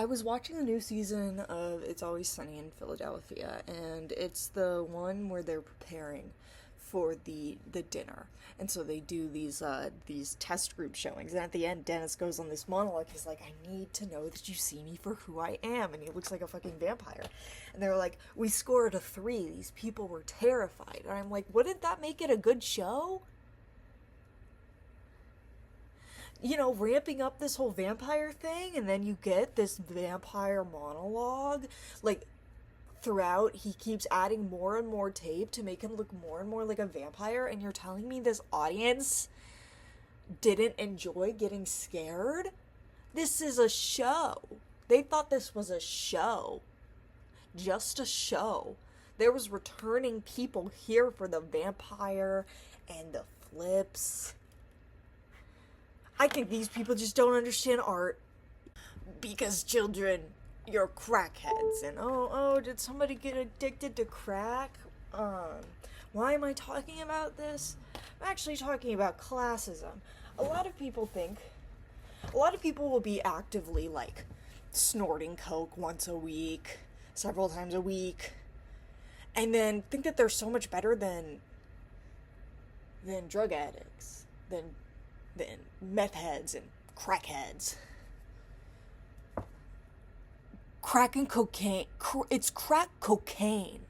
I was watching the new season of It's Always Sunny in Philadelphia, and it's the one where they're preparing for the dinner. And so they do these test group showings, and at the end Dennis goes on this monologue. He's like, I need to know that you see me for who I am, and he looks like a fucking vampire. And they're like, we scored a 3. These people were terrified. And I'm like, wouldn't that make it a good show? You know, ramping up this whole vampire thing, and then you get this vampire monologue. Like, throughout, he keeps adding more and more tape to make him look more and more like a vampire, and you're telling me this audience didn't enjoy getting scared? This is a show. They thought this was a show. Just a show. There was returning people here for the vampire and the flips. I think these people just don't understand art. Because children, you're crackheads. And did somebody get addicted to crack? Why am I talking about this? I'm actually talking about classism. A lot of people will be actively, like, snorting coke once a week, several times a week, and then think that they're so much better than drug addicts, than meth heads and crackheads. Crack and cocaine. It's crack cocaine.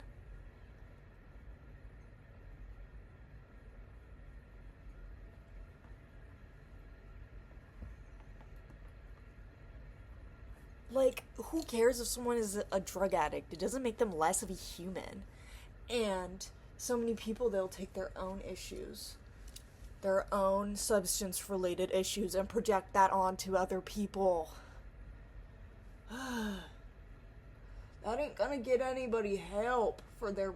Like, who cares if someone is a drug addict? It doesn't make them less of a human. And so many people, they'll take their own issues, their own substance-related issues, and project that onto other people. That ain't gonna get anybody help for their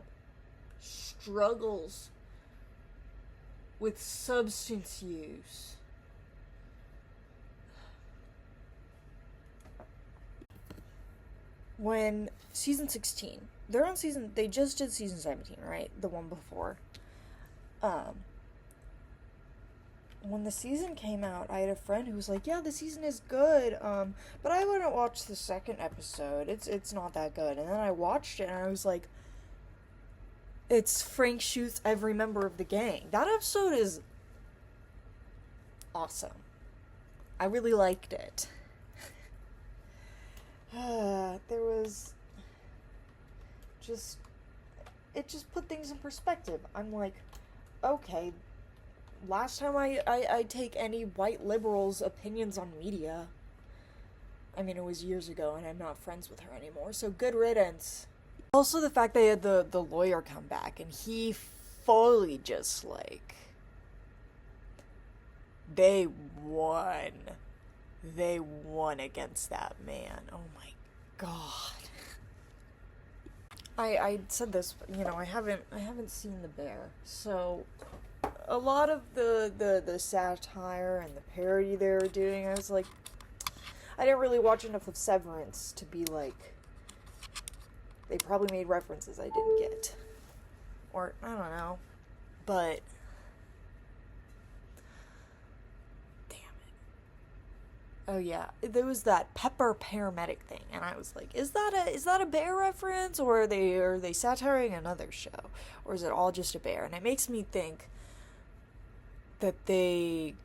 struggles with substance use. When season 16, they just did season 17, right? The one before. When the season came out, I had a friend who was like, yeah, the season is good, but I wouldn't watch the second episode. It's not that good. And then I watched it, and I was like, it's Frank shoots every member of the gang. That episode is awesome. I really liked it. It just put things in perspective. I'm like, okay, last time I take any white liberal's opinions on media, I mean, it was years ago, and I'm not friends with her anymore, so good riddance. Also, the fact they had the lawyer come back, and he fully just, like, they won. They won against that man. Oh my god. I said this, you know, I haven't seen The Bear, so a lot of the satire and the parody they were doing, I was like, I didn't really watch enough of Severance to be like, they probably made references I didn't get. Or, I don't know. But, damn it. Oh yeah, there was that Pepper paramedic thing, and I was like, is that a Bear reference, or are they satiring another show? Or is it all just a Bear? And it makes me think that they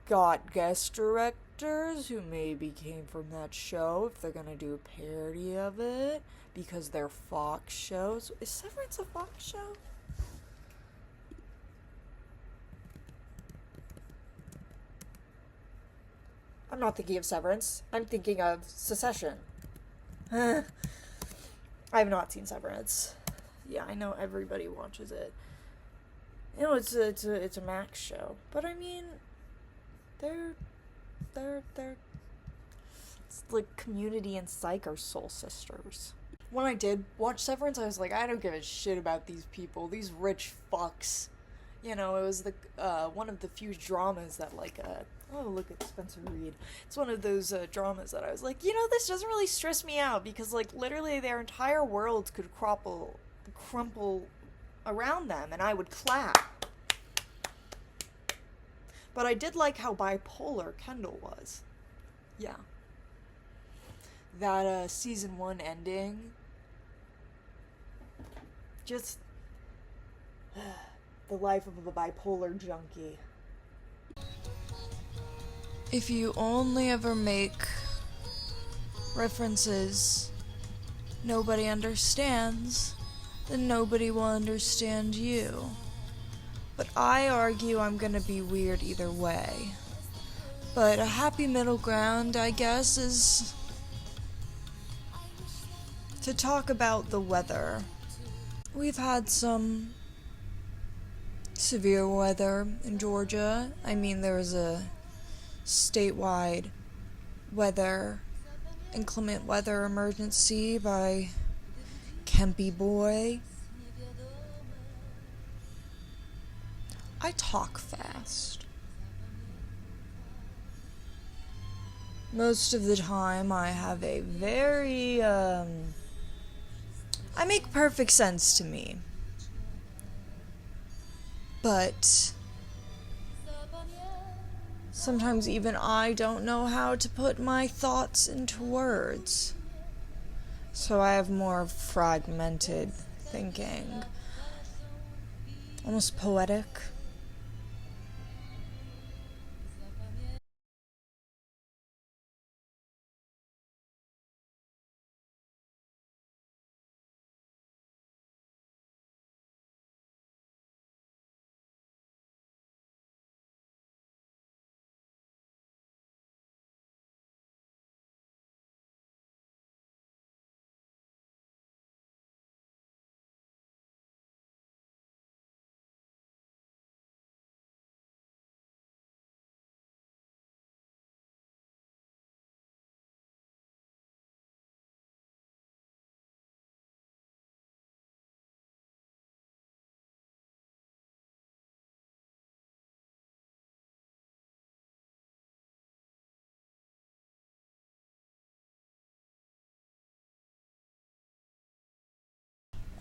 got guest directors who maybe came from that show if they're gonna do a parody of it, because they're Fox shows. Is Severance a Fox show? I'm not thinking of Severance. I'm thinking of Succession. I have not seen Severance. Yeah, I know everybody watches it. You know, it's a Max show, but I mean, they're it's like Community and Psych are soul sisters. When I did watch Severance, I was like, I don't give a shit about these people, these rich fucks. You know, it was the one of the few dramas that, like, oh, look at Spencer Reed. It's one of those dramas that I was like, you know, this doesn't really stress me out, because, like, literally their entire world could crumple around them, and I would clap. But I did like how bipolar Kendall was. Yeah. that season 1 ending, just the life of a bipolar junkie. If you only ever make references nobody understands, then nobody will understand you. But I argue I'm gonna be weird either way. But a happy middle ground, I guess, is to talk about the weather. We've had some severe weather in Georgia. I mean, there was a statewide inclement weather emergency by Kempy Boy. I talk fast. Most of the time I have a very, I make perfect sense to me. But sometimes even I don't know how to put my thoughts into words. So I have more fragmented thinking. Almost poetic.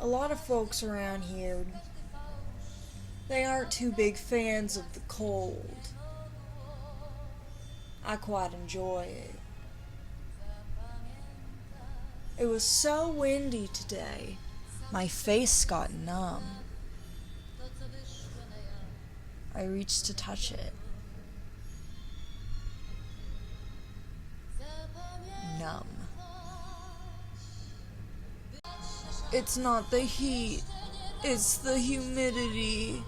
A lot of folks around here, they aren't too big fans of the cold. I quite enjoy it. It was so windy today, my face got numb. I reached to touch it. Numb. It's not the heat, it's the humidity.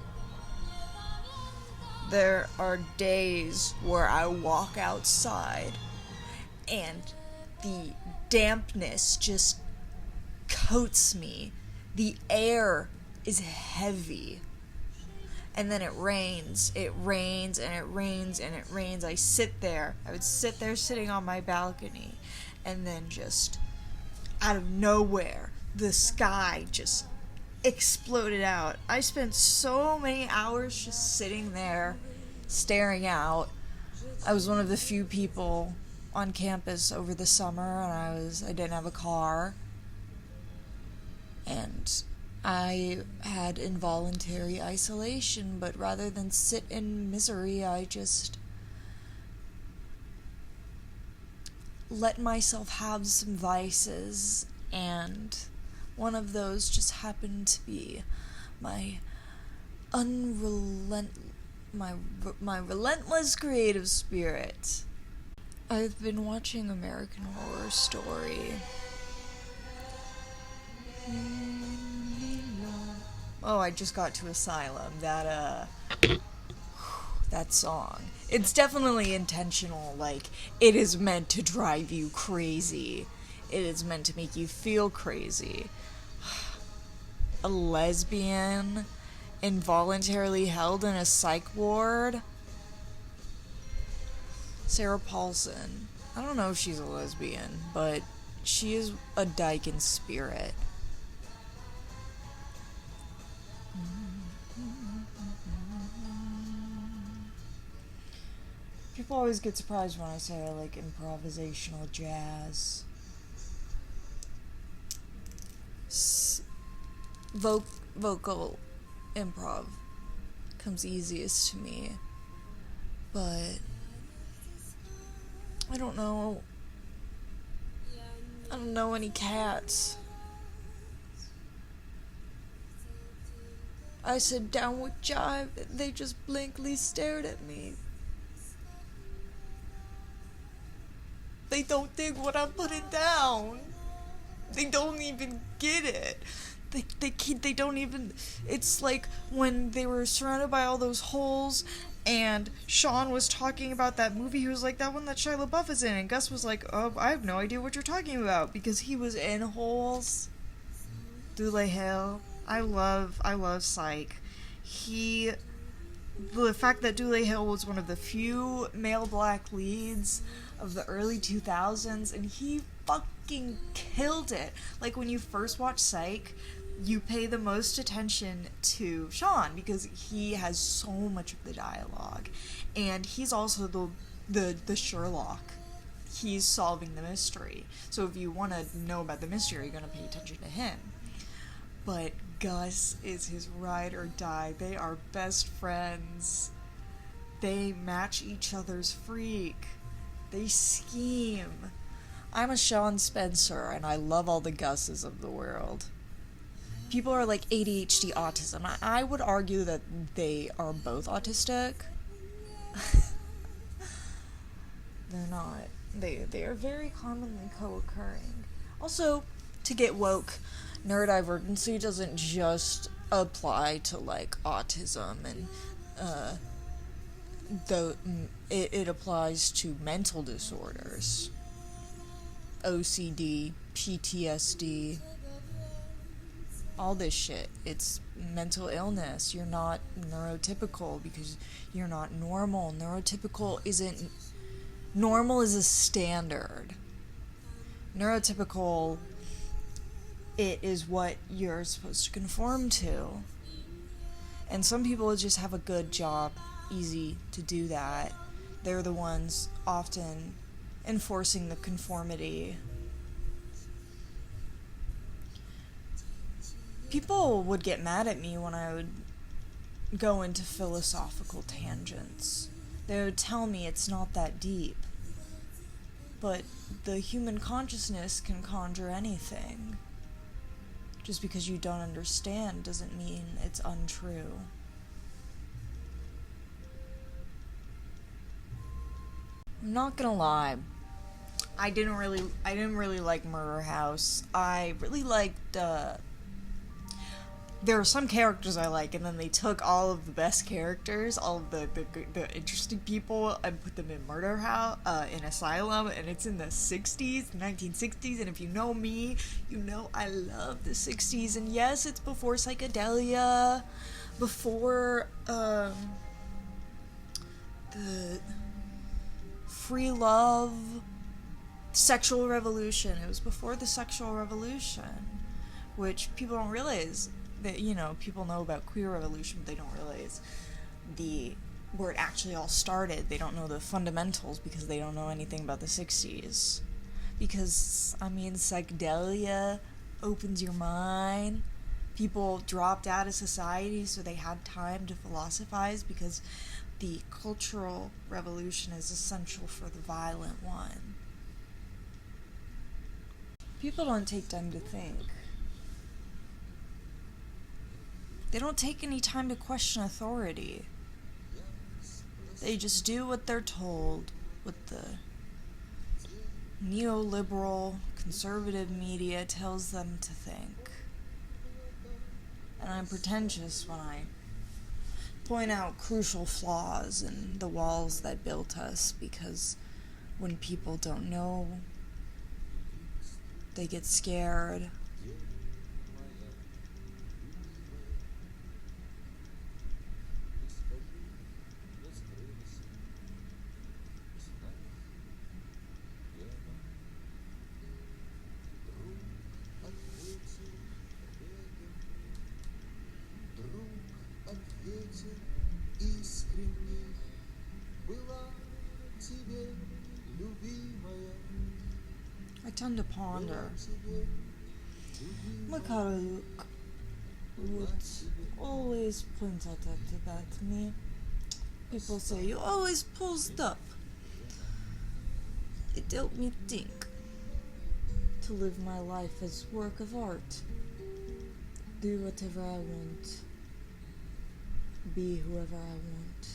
There are days where I walk outside and the dampness just coats me. The air is heavy. And then it rains, and it rains, and it rains. I would sit there sitting on my balcony, and then just out of nowhere, the sky just exploded out. I spent so many hours just sitting there, staring out. I was one of the few people on campus over the summer, and I didn't have a car. And I had involuntary isolation, but rather than sit in misery, I just let myself have some vices, and one of those just happened to be my relentless creative spirit. I've been watching American Horror Story. Oh, I just got to Asylum. That song. It's definitely intentional. Like, it is meant to drive you crazy. It is meant to make you feel crazy. A lesbian involuntarily held in a psych ward. Sarah Paulson. I don't know if she's a lesbian, but she is a dyke in spirit. People always get surprised when I say I like improvisational jazz. Vocal improv comes easiest to me, but I don't know I don't know any cats. I said down with Jive, and they just blankly stared at me. They don't dig what I'm putting down. They don't even get it. They don't even. It's like when they were surrounded by all those holes, and Sean was talking about that movie. He was like, that one that Shia LaBeouf is in, and Gus was like, oh, I have no idea what you're talking about because he was in holes. Dule Hill. I love Psych. The fact that Dule Hill was one of the few male black leads of the early 2000s, and he fucking killed it. Like, when you first watch Psych, you pay the most attention to Sean because he has so much of the dialogue, and he's also the Sherlock. He's solving the mystery. So if you want to know about the mystery, you're gonna pay attention to him. But Gus is his ride or die. They are best friends. They match each other's freak. They scheme. I'm a Sean Spencer, and I love all the Gus's of the world. People are like ADHD autism. I would argue that they are both autistic. They're not. They are very commonly co-occurring. Also, to get woke, neurodivergency doesn't just apply to like autism and it applies to mental disorders, OCD, PTSD, all this shit. It's mental illness. You're not neurotypical because you're not normal. Normal is a standard. Neurotypical, it is what you're supposed to conform to. And some people just have a good job, easy to do that. They're the ones often enforcing the conformity. People would get mad at me when I would go into philosophical tangents. They would tell me it's not that deep. But the human consciousness can conjure anything. Just because you don't understand doesn't mean it's untrue. I'm not gonna lie. I didn't really like Murder House. I really liked, there are some characters I like, and then they took all of the best characters, all of the interesting people, and put them in Murder House, in Asylum, and it's in the 60s, 1960s, and if you know me, you know I love the 60s, and yes, it's before psychedelia, before, the free love, sexual revolution. It was before the sexual revolution, which people don't realize. That, you know, people know about queer revolution, but they don't realize where it actually all started. They don't know the fundamentals because they don't know anything about the 60s. Because, I mean, psychedelia opens your mind. People dropped out of society so they had time to philosophize because the cultural revolution is essential for the violent one. People don't take time to think. They don't take any time to question authority. They just do what they're told, what the neoliberal, conservative media tells them to think. And I'm pretentious when I point out crucial flaws in the walls that built us, because when people don't know, they get scared. I tend to ponder. My caro Luke would always point out at me. People say, you always pull stuff. It helped me think. to live my life as work of art. Do whatever I want. Be whoever I want.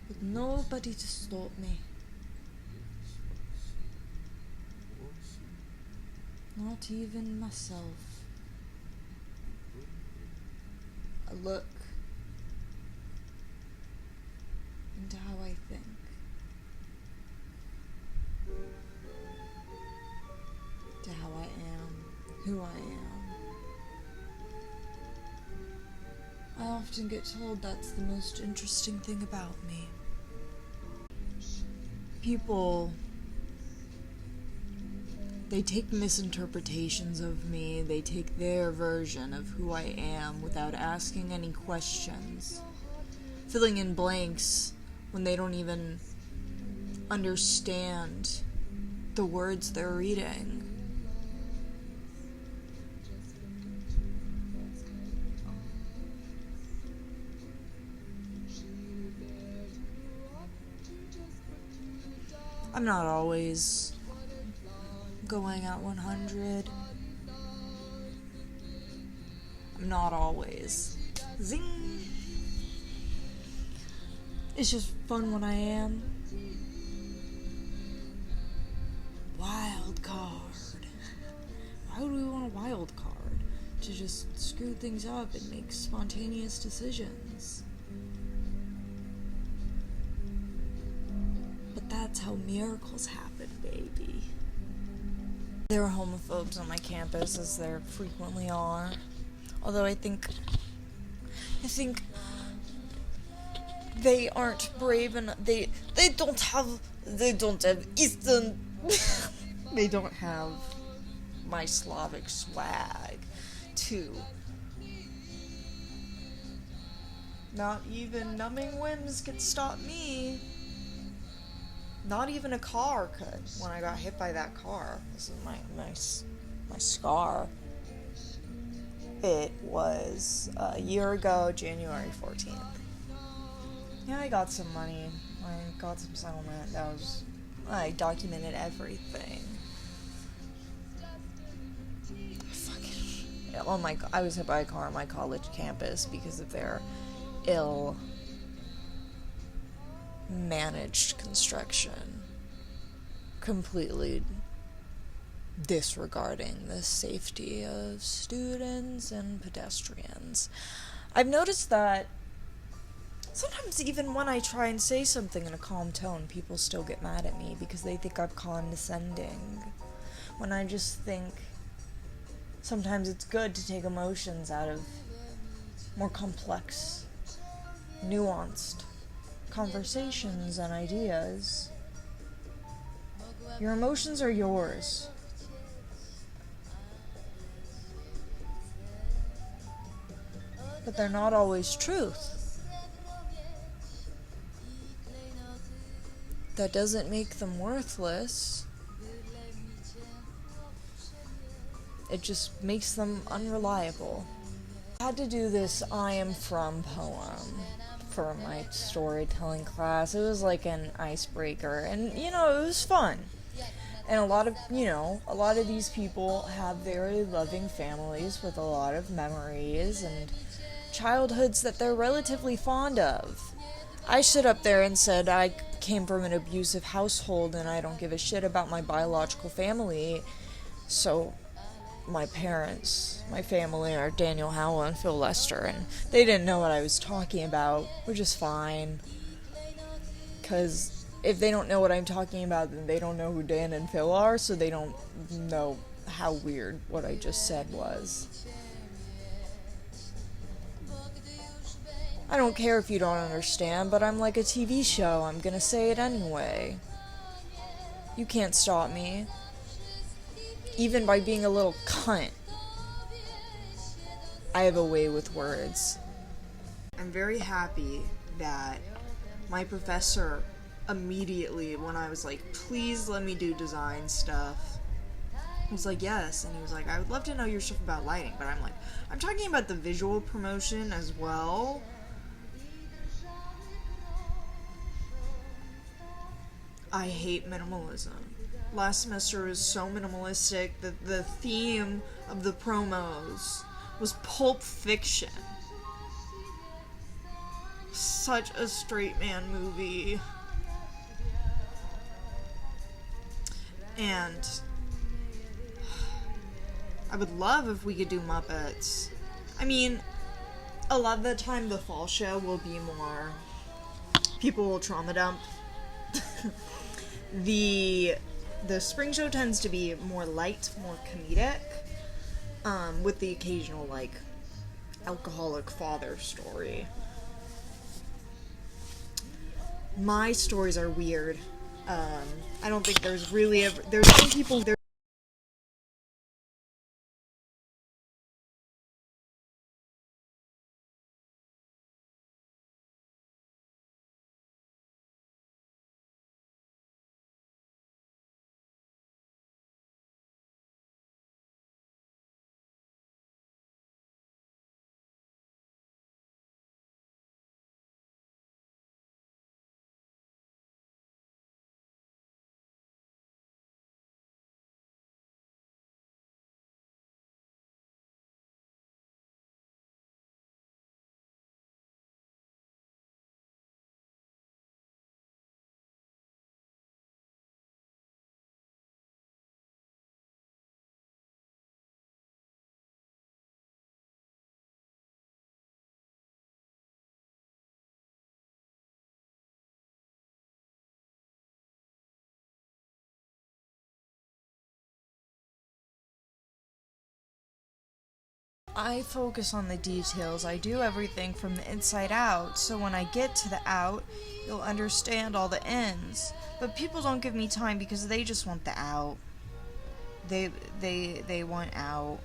With nobody to stop me. Not even myself. I look into how I think. To how I am, who I am. I often get told that's the most interesting thing about me. People, they take misinterpretations of me, they take their version of who I am without asking any questions, filling in blanks when they don't even understand the words they're reading. I'm not always going at 100. I'm not always. Zing! It's just fun when I am. Wild card. Why would we want a wild card? To just screw things up and make spontaneous decisions. But that's how miracles happen, baby. There are homophobes on my campus, as there frequently are. Although I think they aren't brave enough. They don't have Eastern. They don't have my Slavic swag, too. Not even numbing whims could stop me. Not even a car could. When I got hit by that car, this is my scar. It was a year ago, January 14th. Yeah, I got some money. I got some settlement. I documented everything. I was hit by a car on my college campus because of their ill managed construction, completely disregarding the safety of students and pedestrians. I've noticed that sometimes even when I try and say something in a calm tone, people still get mad at me because they think I'm condescending, when I just think sometimes it's good to take emotions out of more complex, nuanced conversations and ideas. Your emotions are yours. But they're not always truth. That doesn't make them worthless. It just makes them unreliable. I had to do this I am from poem for my storytelling class. It was like an icebreaker, and it was fun. And a lot of these people have very loving families with a lot of memories and childhoods that they're relatively fond of. I stood up there and said I came from an abusive household and I don't give a shit about my biological family. So my family are Daniel Howell and Phil Lester, and they didn't know what I was talking about, which is fine. Because if they don't know what I'm talking about, then they don't know who Dan and Phil are, so they don't know how weird what I just said was. I don't care if you don't understand, but I'm like a TV show. I'm gonna say it anyway. You can't stop me. Even by being a little cunt. I have a way with words. I'm very happy that my professor immediately, when I was like, please let me do design stuff, was like, yes. And he was like, I would love to know your stuff about lighting. But I'm like, I'm talking about the visual promotion as well. I hate minimalism. last semester was so minimalistic that the theme of the promos was Pulp Fiction. Such a straight man movie. And I would love if we could do Muppets. I mean, a lot of the time the fall show will be more, people will trauma dump. The spring show tends to be more light, more comedic, with the occasional, like, alcoholic father story. My stories are weird. I don't think there's really there's some people there. I focus on the details. I do everything from the inside out, so when I get to the out, you'll understand all the ins. But people don't give me time because they just want the out. They want out.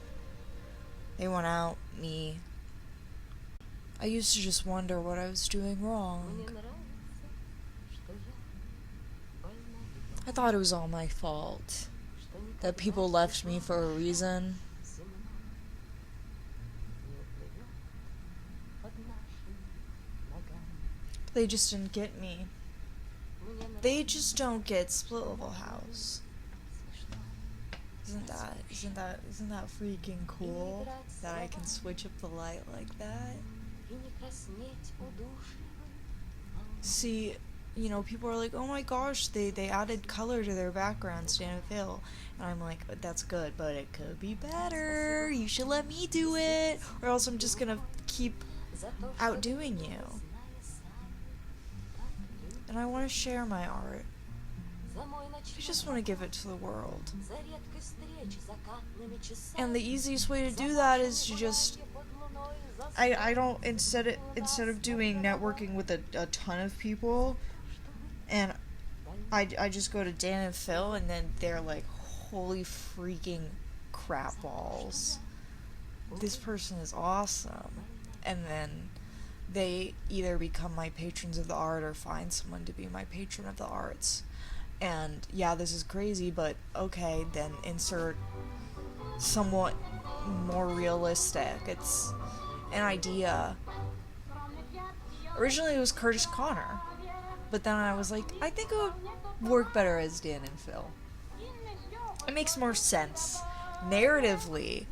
They want out me. I used to just wonder what I was doing wrong. I thought it was all my fault. That people left me for a reason. They just didn't get me. They just don't get Split Level House. Isn't that freaking cool? That I can switch up the light like that? See, you know, people are like, oh my gosh, they added color to their background, Stan and Phil. And I'm like, that's good, but it could be better. You should let me do it, or else I'm just gonna keep outdoing you. And I want to share my art. I just want to give it to the world. And the easiest way to do that is to just... I don't, instead of doing networking with a ton of people, and I just go to Dan and Phil, and then they're like, holy freaking crap balls. This person is awesome. And then they either become my patrons of the art or find someone to be my patron of the arts. And yeah, this is crazy, but okay, then insert somewhat more realistic. It's an idea. Originally it was Curtis Connor, but then I was like, I think it would work better as Dan and Phil. It makes more sense. Narratively,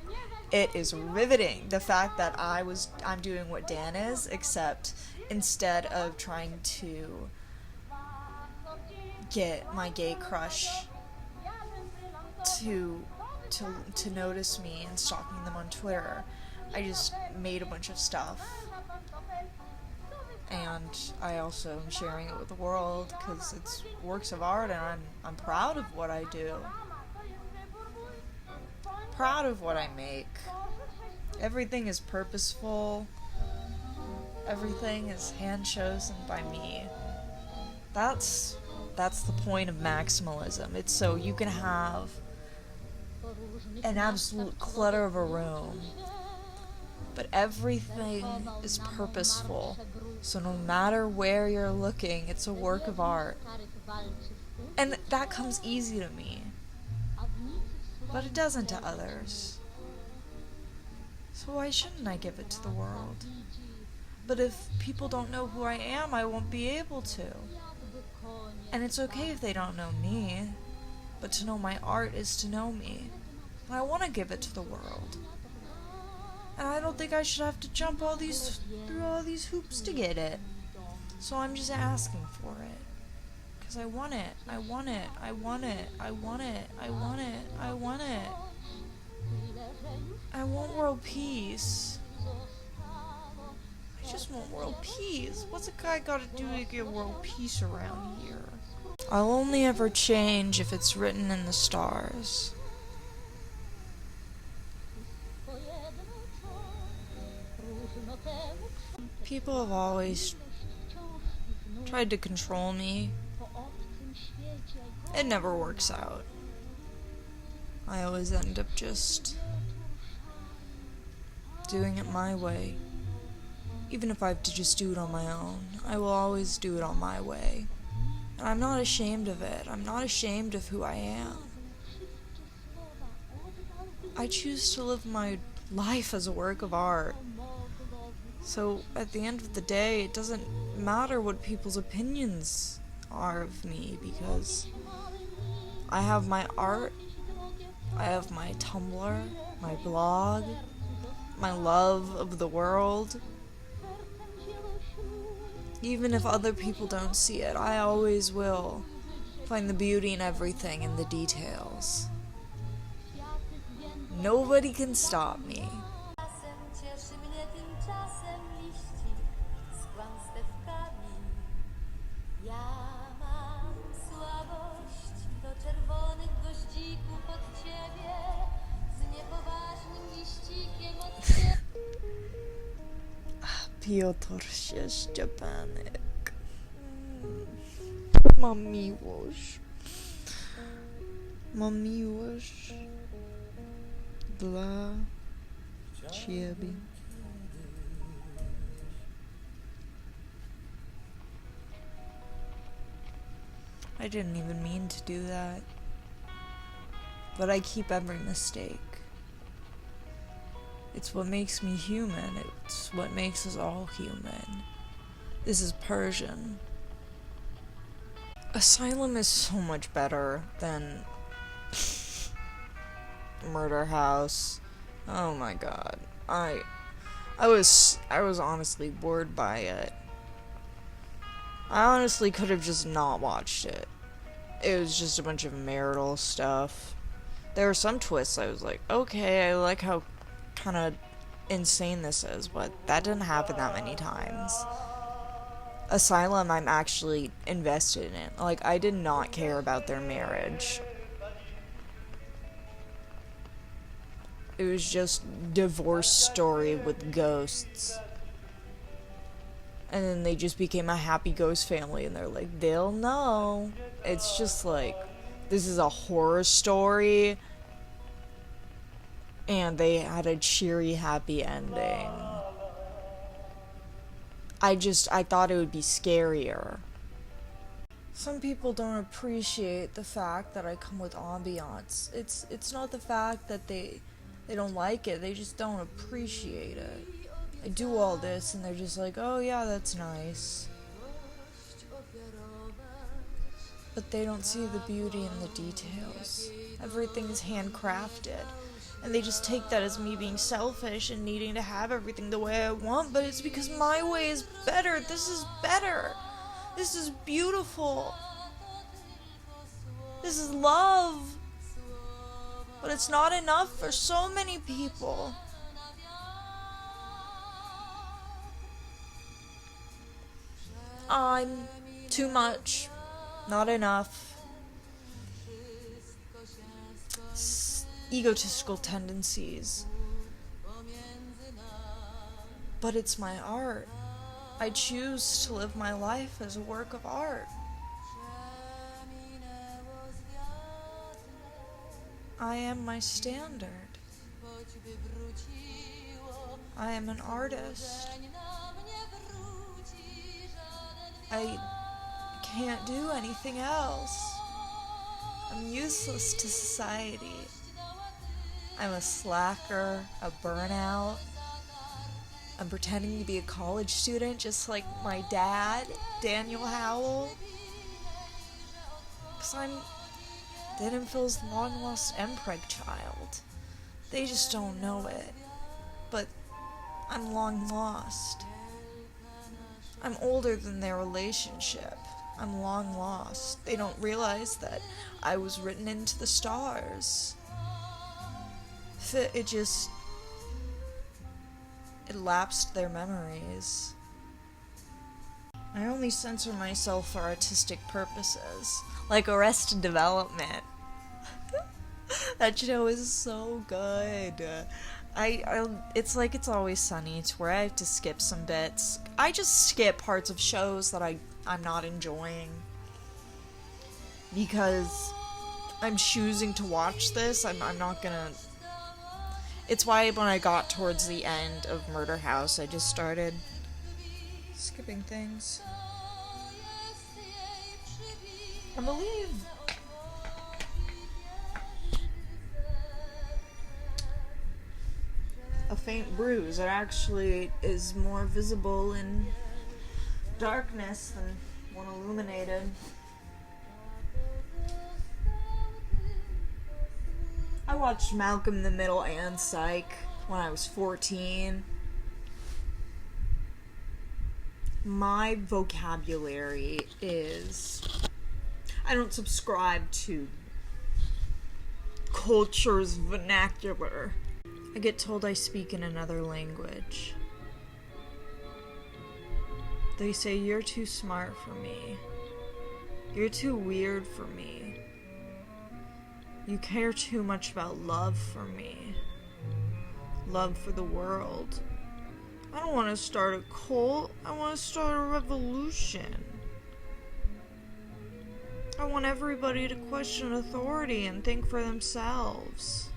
it is riveting, the fact that I'm doing what Dan is, except instead of trying to get my gay crush to notice me and stalking them on Twitter, I just made a bunch of stuff. And I also am sharing it with the world because it's works of art, and I'm proud of what I do. Proud of what I make. Everything is purposeful. Everything is hand-chosen by me. That's the point of maximalism. It's so you can have an absolute clutter of a room, but everything is purposeful. So no matter where you're looking, it's a work of art. And that comes easy to me. But it doesn't to others. So why shouldn't I give it to the world? But if people don't know who I am, I won't be able to. And it's okay if they don't know me. But to know my art is to know me. And I want to give it to the world. And I don't think I should have to jump through all these hoops to get it. So I'm just asking for it. Because I want it. I want it. I want it. I want it. I want it. I want it. I want world peace. I just want world peace. What's a guy gotta do to get world peace around here? I'll only ever change if it's written in the stars. People have always tried to control me. It never works out. I always end up just doing it my way. Even if I have to just do it on my own, I will always do it on my way. And I'm not ashamed of it. I'm not ashamed of who I am. I choose to live my life as a work of art. So at the end of the day, it doesn't matter what people's opinions are of me, because I have my art, I have my Tumblr, my blog, my love of the world. Even if other people don't see it, I always will find the beauty in everything, in the details. Nobody can stop me. Piotr Szczepanek. Mam miłość. Mam miłość dla ciebie. I didn't even mean to do that. But I keep every mistake. It's what makes me human. It's what makes us all human. This is Persian. Asylum is so much better than Murder House. Oh my god. I was honestly bored by it. I honestly could have just not watched it. It was just a bunch of marital stuff. There were some twists I was like, okay, I like how kind of insane this is, but that didn't happen that many times. Asylum, I'm actually invested in it. Like, I did not care about their marriage. It was just divorce story with ghosts. And then they just became a happy ghost family, and they're like, they'll know. It's just like, this is a horror story, and they had a cheery, happy ending. I thought it would be scarier. Some people don't appreciate the fact that I come with ambiance. It's not the fact that they don't like it, they just don't appreciate it. I do all this and they're just like, oh yeah, that's nice. But they don't see the beauty in the details. Everything is handcrafted. And they just take that as me being selfish and needing to have everything the way I want, but it's because my way is better. This is better. This is beautiful. This is love. But it's not enough for so many people. I'm too much. Not enough. Egotistical tendencies. But it's my art. I choose to live my life as a work of art. I am my standard. I am an artist. I can't do anything else. I'm useless to society. I'm a slacker, a burnout. I'm pretending to be a college student just like my dad, Daniel Howell. 'Cause I'm Denim Phil's long-lost Mpreg child. They just don't know it. But I'm long lost. I'm older than their relationship. I'm long lost. They don't realize that I was written into the stars. It lapsed their memories. I only censor myself for artistic purposes, like Arrested Development. That show is so good. It's like It's Always Sunny. It's where I have to skip some bits. I just skip parts of shows that I'm not enjoying because I'm choosing to watch this. I'm not gonna. It's why when I got towards the end of Murder House, I just started skipping things. I believe a faint bruise. It actually is more visible in darkness than when illuminated. I watched Malcolm in the Middle and Psych when I was 14. My vocabulary is... I don't subscribe to culture's vernacular. I get told I speak in another language. They say, you're too smart for me. You're too weird for me. You care too much about love for me. Love for the world. I don't want to start a cult. I want to start a revolution. I want everybody to question authority and think for themselves.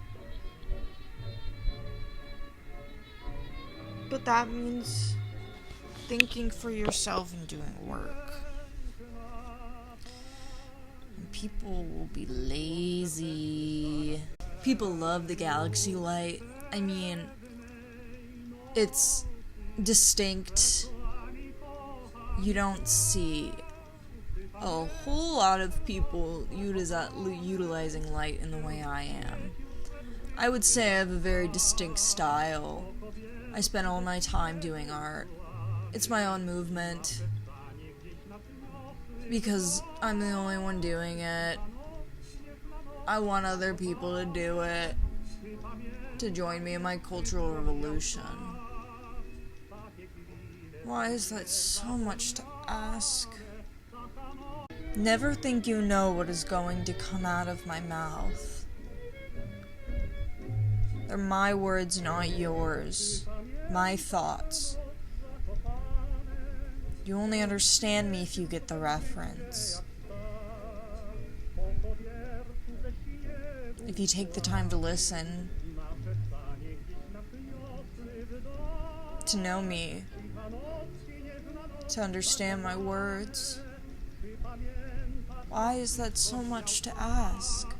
But that means thinking for yourself and doing work. And people will be lazy. People love the galaxy light. I mean, it's distinct. You don't see a whole lot of people utilizing light in the way I am. I would say I have a very distinct style. I spend all my time doing art. It's my own movement. Because I'm the only one doing it. I want other people to do it. To join me in my cultural revolution. Why is that so much to ask? Never think you know what is going to come out of my mouth. They're my words, not yours. My thoughts. You only understand me if you get the reference. If you take the time to listen, to know me, to understand my words. Why is that so much to ask?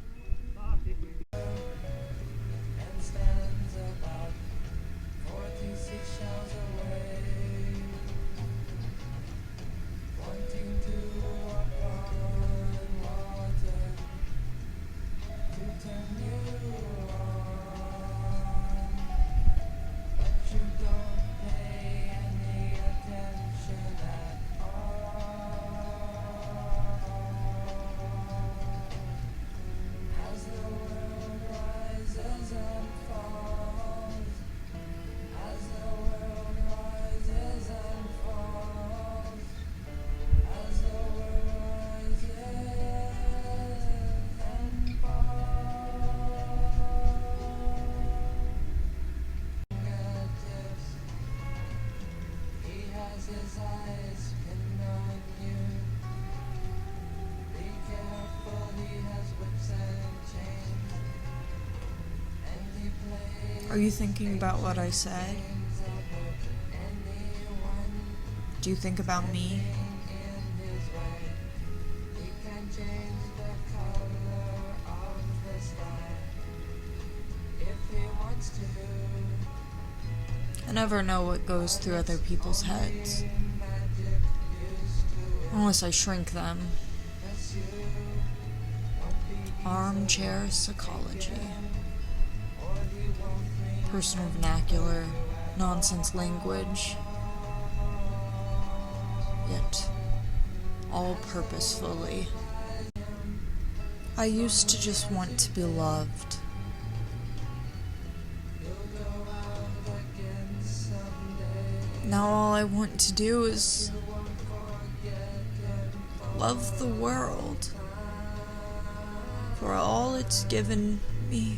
Are you thinking about what I said? Do you think about me? I never know what goes through other people's heads. Unless I shrink them. Armchair psychology. Personal vernacular, nonsense language. Yet, all purposefully. I used to just want to be loved. Now all I want to do is love the world for all it's given me.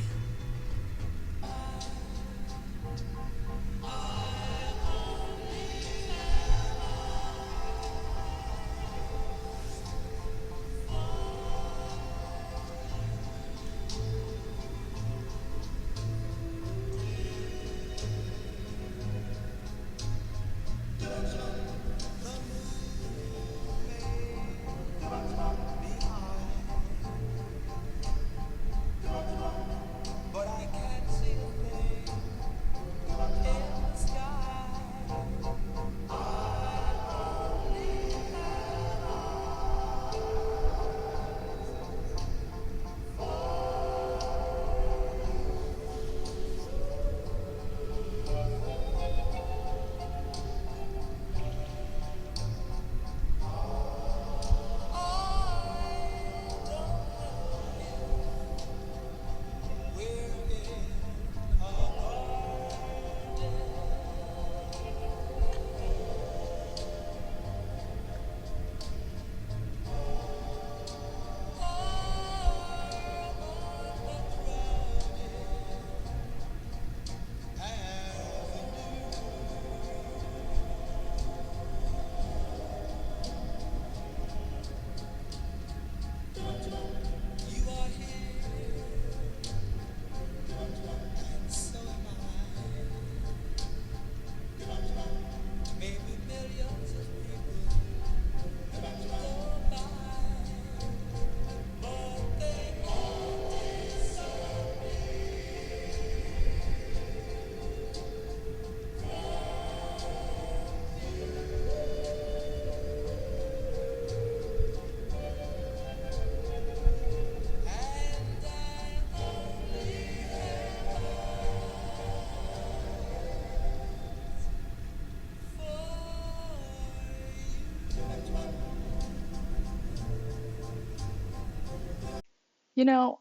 You know,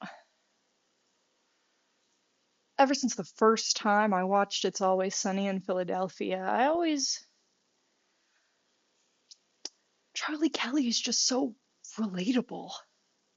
ever since the first time I watched It's Always Sunny in Philadelphia, Charlie Kelly is just so relatable.